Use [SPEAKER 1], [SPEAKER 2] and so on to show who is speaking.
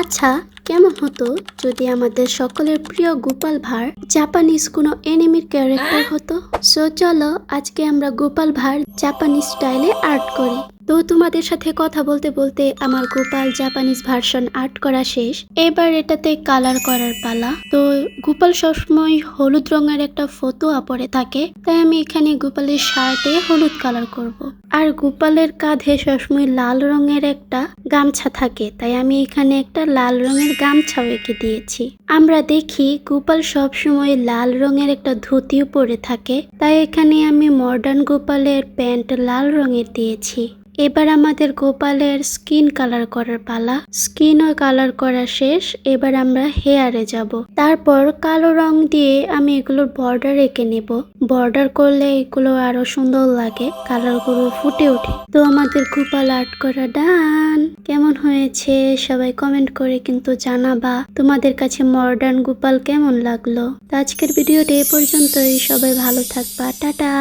[SPEAKER 1] আচ্ছা, কেমন হতো যদি আমাদের সকলের প্রিয় গোপাল ভাঁড় জাপানিজ কোনো এনিমির ক্যারেক্টার হতো? সো চলো আজকে আমরা গোপাল ভাঁড় জাপানিজ স্টাইলে আর্ট করি। তো তোমাদের সাথে কথা বলতে বলতে আমার গোপাল জাপানিজ ভার্সন আর্ট করা শেষ। এবার এটাতে কালার করার পালা। তো গোপাল সবসময় হলুদ রঙের একটা ফতুয়া পরে থাকে, তাই আমি এখানে গোপালের শার্টে হলুদ কালার করব। আর গোপালের কাঁধে সবসময় লাল রঙের একটা গামছা থাকে, তাই আমি এখানে একটা লাল রঙের গামছাও এঁকে দিয়েছি। আমরা দেখি গোপাল সবসময় লাল রঙের একটা ধুতিও পরে থাকে, তাই এখানে আমি মডার্ন গোপালের প্যান্ট লাল রঙের দিয়েছি। এবার আমাদের গোপালের স্কিন কালার করার পালা। স্কিনও কালার করা শেষ, এবার আমরা হেয়ারে যাব। তারপর কালো রং দিয়ে আমি এগুলোর বর্ডার এঁকে নেব। বর্ডার করলে এগুলো আরো সুন্দর লাগে, কালারগুলো ফুটে ওঠে। তো আমাদের গোপাল আর্ট করা ডান। কেমন হয়েছে সবাই কমেন্ট করে কিন্তু জানাবা তোমাদের কাছে মডার্ন গোপাল কেমন লাগলো। তো আজকের ভিডিওটা এ পর্যন্তই। সবাই ভালো থাকবা, টাটা।